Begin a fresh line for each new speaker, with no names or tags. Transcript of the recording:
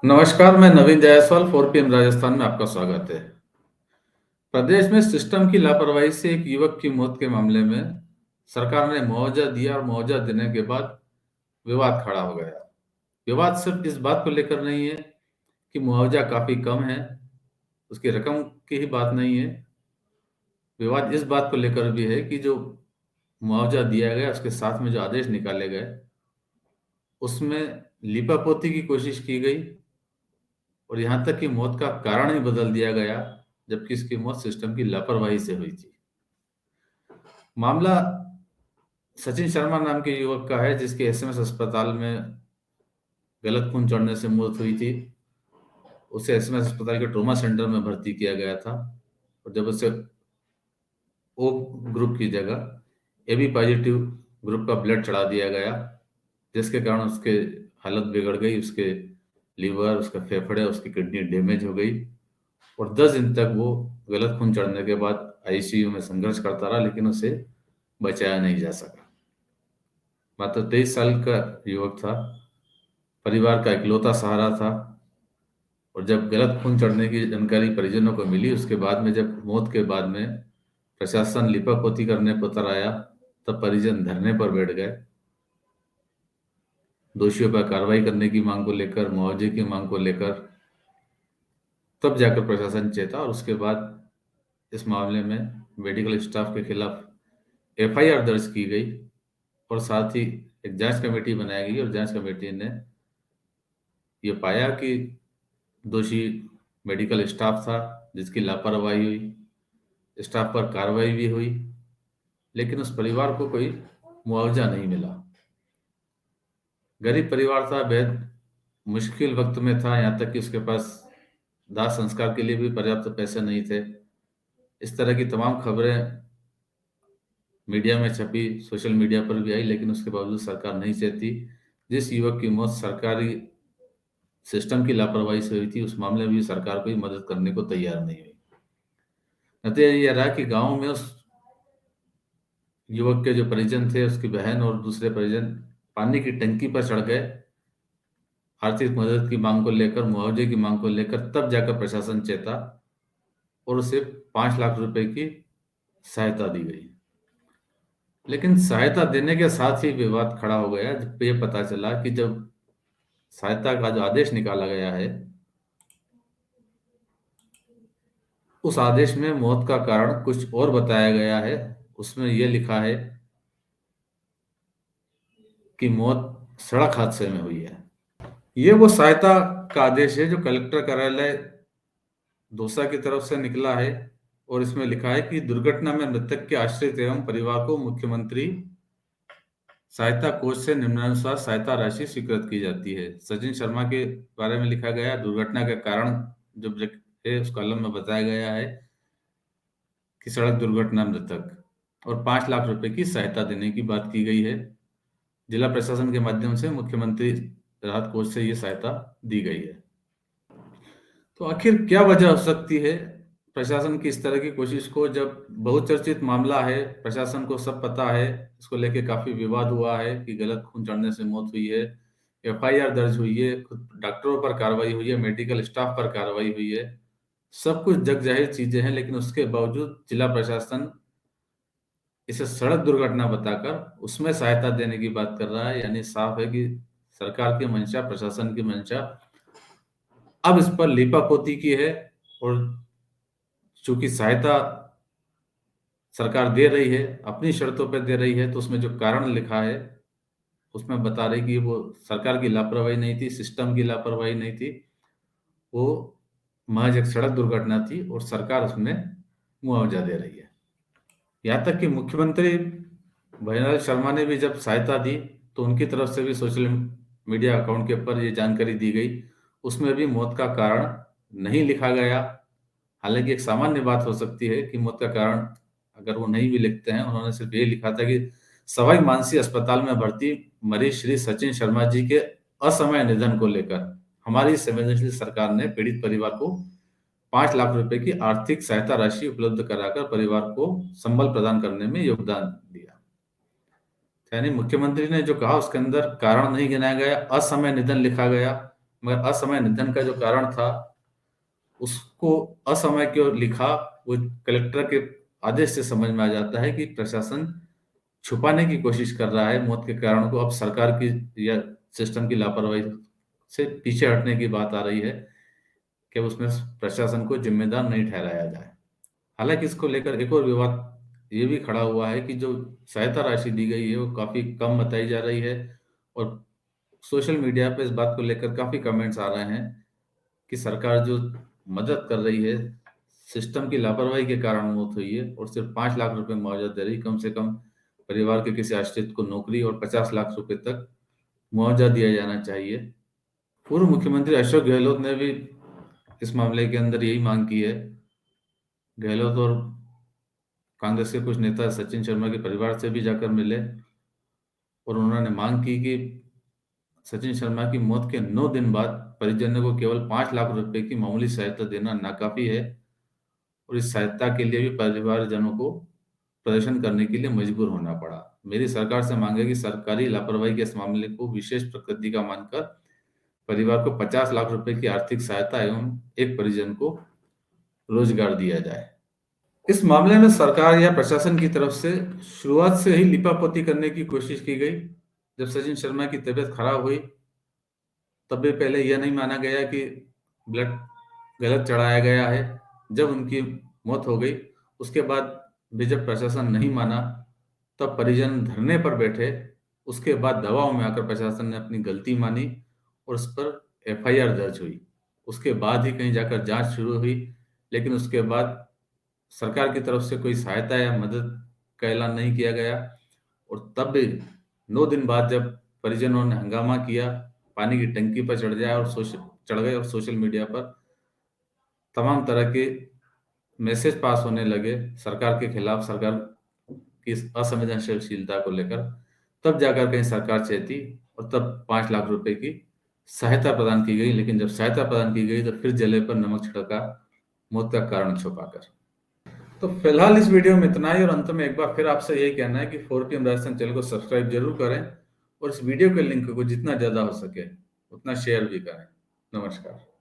नमस्कार, मैं नवीन जायसवाल 4PM राजस्थान में आपका स्वागत है। प्रदेश में सिस्टम की लापरवाही से एक युवक की मौत के मामले में सरकार ने मुआवजा दिया और मुआवजा देने के बाद विवाद खड़ा हो गया। विवाद सिर्फ इस बात को लेकर नहीं है कि मुआवजा काफी कम है, उसकी रकम की ही बात नहीं है। विवाद इस बात को लेकर भी है कि जो मुआवजा दिया गया उसके साथ में जो आदेश निकाले गए उसमें लीपापोती की कोशिश की गई और यहाँ तक कि मौत का कारण ही बदल दिया गया, जबकि इसकी मौत सिस्टम की लापरवाही से हुई थी। मामला सचिन शर्मा नाम के युवक का है जिसके एसएमएस अस्पताल में गलत खून चढ़ने से मौत हुई थी। उसे एसएमएस अस्पताल के ट्रॉमा सेंटर में भर्ती किया गया था और जब उसे ओ ग्रुप की जगह एबी पॉजिटिव ग्रुप का ब्लड चढ़ा दिया गया, जिसके कारण उसके हालत बिगड़ गई। उसके लीवर, उसका फेफड़े, उसकी किडनी डैमेज हो गई और 10 दिन तक वो गलत खून चढ़ने के बाद आईसीयू में संघर्ष करता रहा, लेकिन उसे बचाया नहीं जा सका। मात्र 23 साल का युवक था, परिवार का इकलौता सहारा था और जब गलत खून चढ़ने की जानकारी परिजनों को मिली, उसके बाद में जब मौत के बाद में प्रशासन लिपापोती करने पर उतर आया, तब परिजन धरने पर बैठ गए। दोषियों पर कार्रवाई करने की मांग को लेकर, मुआवजे की मांग को लेकर। तब जाकर प्रशासन चेता और उसके बाद इस मामले में मेडिकल स्टाफ के खिलाफ एफआईआर दर्ज की गई और साथ ही एक जांच कमेटी बनाई गई और जांच कमेटी ने ये पाया कि दोषी मेडिकल स्टाफ था जिसकी लापरवाही हुई। स्टाफ पर कार्रवाई भी हुई, लेकिन उस परिवार को कोई मुआवजा नहीं मिला। गरीब परिवार था, बेहद मुश्किल वक्त में था, यहाँ तक कि उसके पास दाह संस्कार के लिए भी पर्याप्त पैसे नहीं थे। इस तरह की तमाम खबरें मीडिया में छपी, सोशल मीडिया पर भी आई, लेकिन उसके बावजूद सरकार नहीं चाहती। जिस युवक की मौत सरकारी सिस्टम की लापरवाही से हुई थी, उस मामले में भी सरकार कोई मदद करने को तैयार नहीं हुई। नतीजा ये रहा कि गांव में उस युवक के जो परिजन थे, उसकी बहन और दूसरे परिजन पानी की टंकी पर चढ़ गए आर्थिक मदद की मांग को लेकर, मुआवजे की मांग को लेकर। तब जाकर प्रशासन चेता और उसे 5 लाख रुपए की सहायता दी गई। लेकिन सहायता देने के साथ ही विवाद खड़ा हो गया जब ये पता चला कि जब सहायता का जो आदेश निकाला गया है, उस आदेश में मौत का कारण कुछ और बताया गया है। उसमें यह लिखा है कि मौत सड़क हादसे में हुई है। ये वो सहायता का आदेश है जो कलेक्टर कार्यालय दौसा की तरफ से निकला है और इसमें लिखा है कि दुर्घटना में मृतक के आश्रित एवं परिवार को मुख्यमंत्री सहायता कोष से निम्नानुसार सहायता राशि स्वीकृत की जाती है। सचिन शर्मा के बारे में लिखा गया। दुर्घटना का कारण जो है उस कॉलम में बताया गया है कि सड़क दुर्घटना मृतक और 5 लाख रुपए की सहायता देने की बात की गई है। जिला प्रशासन के माध्यम से मुख्यमंत्री राहत कोष से ये सहायता दी गई है। तो आखिर क्या वजह हो सकती है प्रशासन की इस तरह की कोशिश को, जब बहुचर्चित मामला है, प्रशासन को सब पता है, इसको लेके काफी विवाद हुआ है कि गलत खून चढ़ने से मौत हुई है, एफआईआर दर्ज हुई है, खुद डॉक्टरों पर कार्रवाई हुई है, मेडिकल स्टाफ पर कार्रवाई हुई है, सब कुछ जग जाहिर चीजें हैं, लेकिन उसके बावजूद जिला प्रशासन इसे सड़क दुर्घटना बताकर उसमें सहायता देने की बात कर रहा है। यानी साफ है कि सरकार की मंशा, प्रशासन की मंशा अब इस पर लीपापोती की है और चूंकि सहायता सरकार दे रही है, अपनी शर्तों पर दे रही है, तो उसमें जो कारण लिखा है उसमें बता रही कि वो सरकार की लापरवाही नहीं थी, सिस्टम की लापरवाही नहीं थी, वो महज एक सड़क दुर्घटना थी और सरकार उसमें मुआवजा दे रही है। यहाँ तक कि मुख्यमंत्री भयनाल शर्मा ने भी जब सहायता दी तो उनकी तरफ से भी सोशल मीडिया अकाउंट के ऊपर ये जानकारी दी गई। उसमें भी मौत का कारण नहीं लिखा गया। हालांकि एक सामान्य बात हो सकती है कि मौत का कारण अगर वो नहीं भी लिखते हैं, उन्होंने सिर्फ ये लिखा था कि सवाई मानसिंह अस्पताल में भर्ती मरीज श्री सचिन शर्मा जी के असमय निधन को लेकर हमारी संवेदनशील सरकार ने पीड़ित परिवार को 5 लाख रुपए की आर्थिक सहायता राशि उपलब्ध कराकर परिवार को संबल प्रदान करने में योगदान दिया। यानी मुख्यमंत्री ने जो कहा उसके अंदर कारण नहीं गिनाया गया, असमय निधन लिखा गया, मगर असमय निधन का जो कारण था उसको असमय क्यों लिखा, वो कलेक्टर के आदेश से समझ में आ जाता है कि प्रशासन छुपाने की कोशिश कर रहा है मौत के कारण को। अब सरकार की या सिस्टम की लापरवाही से पीछे हटने की बात आ रही है कि उसमें प्रशासन को जिम्मेदार नहीं ठहराया जाए। हालांकि इसको लेकर एक और विवाद ये भी खड़ा हुआ है कि जो सहायता राशि दी गई है वो काफी कम बताई जा रही है, और सोशल मीडिया पे इस बात को लेकर काफी कमेंट्स आ रहे हैं कि सरकार जो मदद कर रही है, सिस्टम की लापरवाही के कारण मौत हुई है और सिर्फ 5 लाख रुपए मुआवजा दे रही। कम से कम परिवार के किसी आश्रित को नौकरी और 50 लाख रुपए तक मुआवजा दिया जाना चाहिए। पूर्व मुख्यमंत्री अशोक गहलोत ने भी इस मामले के अंदर यही मांग की है। गहलोत और कांग्रेस के कुछ नेता सचिन शर्मा के परिवार से भी जाकर मिले और उन्होंने मांग की कि सचिन शर्मा की मौत के 9 दिन बाद परिजनों को केवल 5 लाख रुपए की मामूली सहायता देना नाकाफी है, और इस सहायता के लिए भी परिवारजनों को प्रदर्शन करने के लिए मजबूर होना पड़ा। मेरी सरकार से मांग है कि सरकारी लापरवाही के इस मामले को विशेष प्रकृति का मानकर परिवार को 50 लाख रुपए की आर्थिक सहायता एवं एक परिजन को रोजगार दिया जाए। इस मामले में सरकार या प्रशासन की तरफ से शुरुआत से ही लिपापोती करने की कोशिश की गई। जब सचिन शर्मा की तबीयत खराब हुई तब भी पहले यह नहीं माना गया कि ब्लड गलत चढ़ाया गया है। जब उनकी मौत हो गई उसके बाद भी जब प्रशासन नहीं माना तब परिजन धरने पर बैठे। उसके बाद दबाव में आकर प्रशासन ने अपनी गलती मानी और उस पर एफआईआर दर्ज हुई। उसके बाद ही कहीं जाकर जांच शुरू हुई, लेकिन उसके बाद सरकार की तरफ से कोई सहायता या मदद का ऐलान नहीं किया गया। और तब भी 9 दिन बाद जब परिजनों ने हंगामा किया, पानी की टंकी पर चढ़ गए और सोशल मीडिया पर तमाम तरह के मैसेज पास होने लगे सरकार के खिलाफ, सरकार की इस असंवेदनशीलता को लेकर, तब जाकर कहीं सरकार चेती और तब 5 लाख रुपए की सहायता प्रदान की गई। लेकिन जब सहायता प्रदान की गई तो फिर जले पर नमक छिड़का, मौत का कारण छुपाकर। तो फिलहाल इस वीडियो में इतना ही, और अंत में एक बार फिर आपसे यही कहना है कि 4PM राजस्थान चैनल को सब्सक्राइब जरूर करें और इस वीडियो के लिंक को जितना ज़्यादा हो सके उतना शेयर भी करें। नमस्कार।